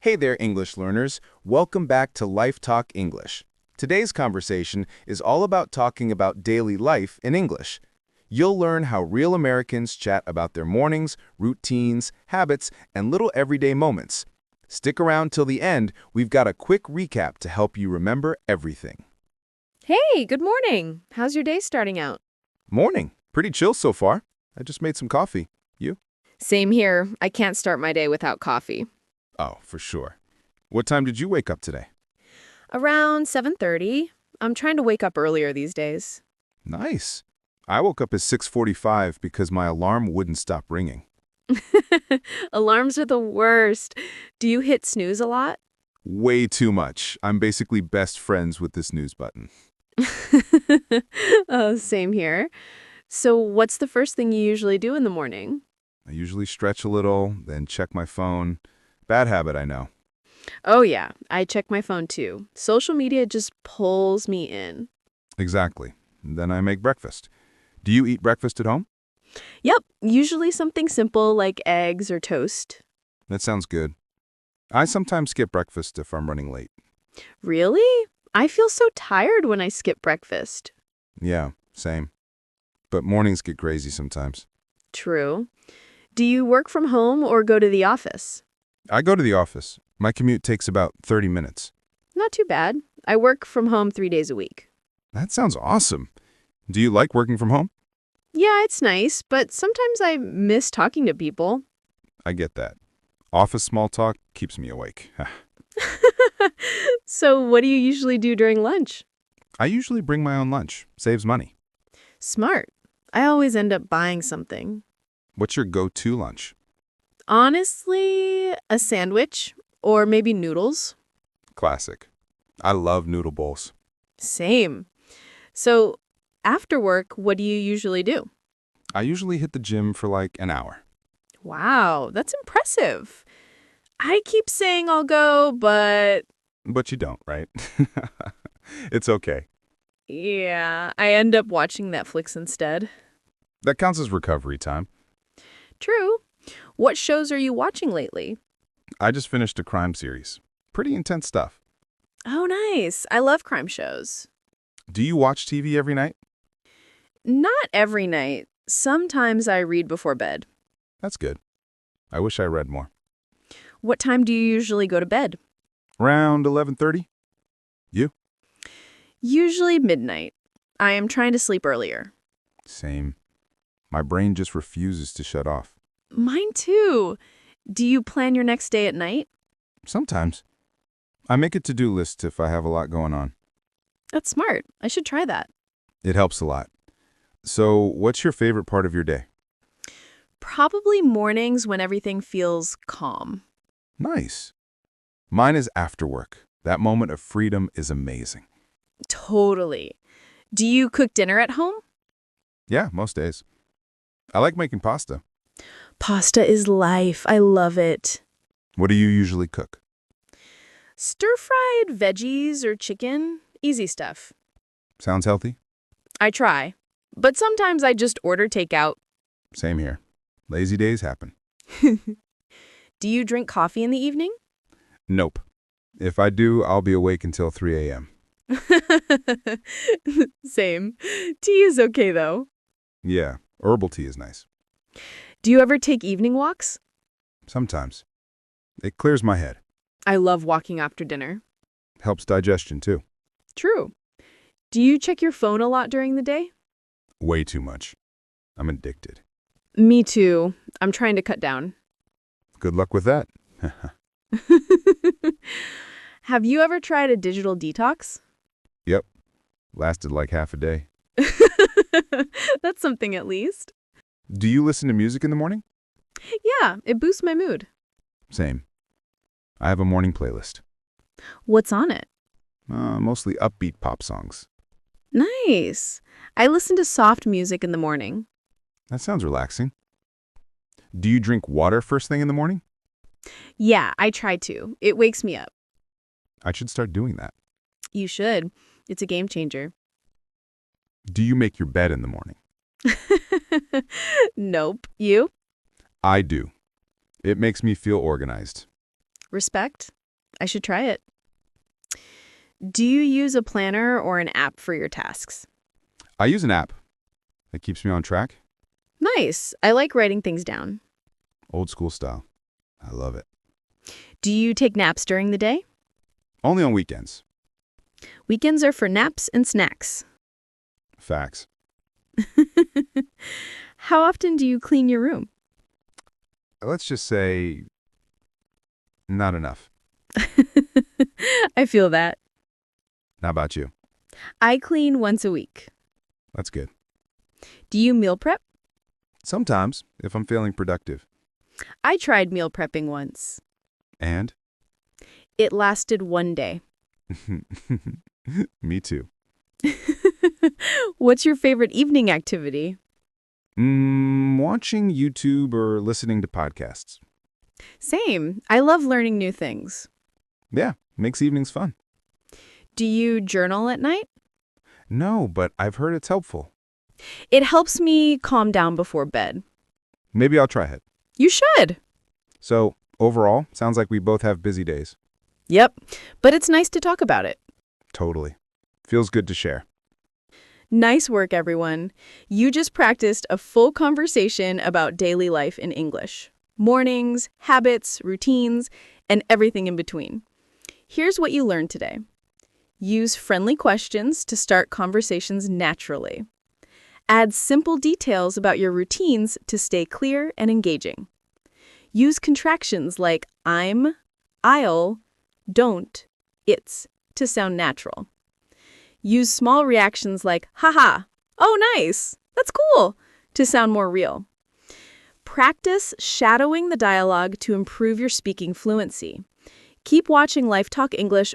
Hey there, English learners. Welcome back to LifeTalk English. Today's conversation is all about talking about daily life in English. You'll learn how real Americans chat about their mornings, routines, habits, and little everyday moments. Stick around till the end. We've got a quick recap to help you remember everything. Hey, good morning. How's your day starting out? Morning. Pretty chill so far. I just made some coffee. You? Same here. I can't start my day without coffee. Oh, for sure. What time did you wake up today? Around 7:30. I'm trying to wake up earlier these days. Nice. I woke up at 6:45 because my alarm wouldn't stop ringing. Alarms are the worst. Do you hit snooze a lot? Way too much. I'm basically best friends with this snooze button. Oh, same here. So what's the first thing you usually do in the morning? I usually stretch a little, then check my phone. Bad habit, I know. Oh yeah, I check my phone too. Social media just pulls me in. Exactly. Then I make breakfast. Do you eat breakfast at home? Yep, usually something simple like eggs or toast. That sounds good. I sometimes skip breakfast if I'm running late. Really? I feel so tired when I skip breakfast. Yeah, same. But mornings get crazy sometimes. True. Do you work from home or go to the office? I go to the office. My commute takes about 30 minutes. Not too bad. I work from home 3 days a week. That sounds awesome. Do you like working from home? Yeah, it's nice, but sometimes I miss talking to people. I get that. Office small talk keeps me awake. So what do you usually do during lunch? I usually bring my own lunch. Saves money. Smart. I always end up buying something. What's your go-to lunch? Honestly, a sandwich or maybe noodles. Classic. I love noodle bowls. Same. So after work, what do you usually do? I usually hit the gym for like an hour. Wow, that's impressive. I keep saying I'll go, but But you don't, right? It's okay. yeah, I end up watching Netflix instead. That counts as recovery time. True. What shows are you watching lately? I just finished a crime series. Pretty intense stuff. Oh, nice. I love crime shows. Do you watch TV every night? Not every night. Sometimes I read before bed. That's good. I wish I read more. What time do you usually go to bed? Around 11:30? You? Usually midnight. I am trying to sleep earlier. Same. My brain just refuses to shut off. Mine too. Do you plan your next day at night? Sometimes. I make a to-do list if I have a lot going on. That's smart. I should try that. It helps a lot. So, what's your favorite part of your day? Probably mornings when everything feels calm. Nice. Mine is after work. That moment of freedom is amazing. Totally. Do you cook dinner at home? Yeah, most days. I like making pasta. Pasta is life. I love it. What do you usually cook? Stir-fried veggies or chicken. Easy stuff. Sounds healthy? I try. But sometimes I just order takeout. Same here. Lazy days happen. Do you drink coffee in the evening? Nope. If I do, I'll be awake until 3 a.m. Same. Tea is okay, though. Yeah, herbal tea is nice. Do you ever take evening walks? Sometimes. It clears my head. I love walking after dinner. Helps digestion, too. True. Do you check your phone a lot during the day? Way too much. I'm addicted. Me too. I'm trying to cut down. Good luck with that. Have you ever tried a digital detox? Yep. Lasted like half a day. That's something at least. Do you listen to music in the morning? Yeah, it boosts my mood. Same. I have a morning playlist. What's on it? Mostly upbeat pop songs. Nice. I listen to soft music in the morning. That sounds relaxing. Do you drink water first thing in the morning? Yeah, I try to. It wakes me up. I should start doing that. You should. It's a game changer. Do you make your bed in the morning? Nope. You? I do. It makes me feel organized. Respect? I should try it. Do you use a planner or an app for your tasks? I use an app that keeps me on track. Nice. I like writing things down. Old school style. I love it. Do you take naps during the day? Only on weekends. Weekends are for naps and snacks. Facts. How often do you clean your room? Let's just say not enough. I feel that. How about you? I clean once a week. That's good. Do you meal prep? Sometimes, if I'm feeling productive. I tried meal prepping once. And? It lasted one day. Me too. What's your favorite evening activity? Watching YouTube or listening to podcasts. Same. I love learning new things. Yeah, makes evenings fun. Do you journal at night? No, but I've heard it's helpful. It helps me calm down before bed. Maybe I'll try it. You should. So, overall, sounds like we both have busy days. Yep, but it's nice to talk about it. Totally. Feels good to share. Nice work, everyone. You just practiced a full conversation about daily life in English. Mornings, habits, routines, and everything in between. Here's what you learned today. Use friendly questions to start conversations naturally. Add simple details about your routines to stay clear and engaging. Use contractions like I'm, I'll, don't, it's to sound natural. Use small reactions like haha, oh nice, that's cool, to sound more real. Practice shadowing the dialogue to improve your speaking fluency. Keep watching LifeTalk English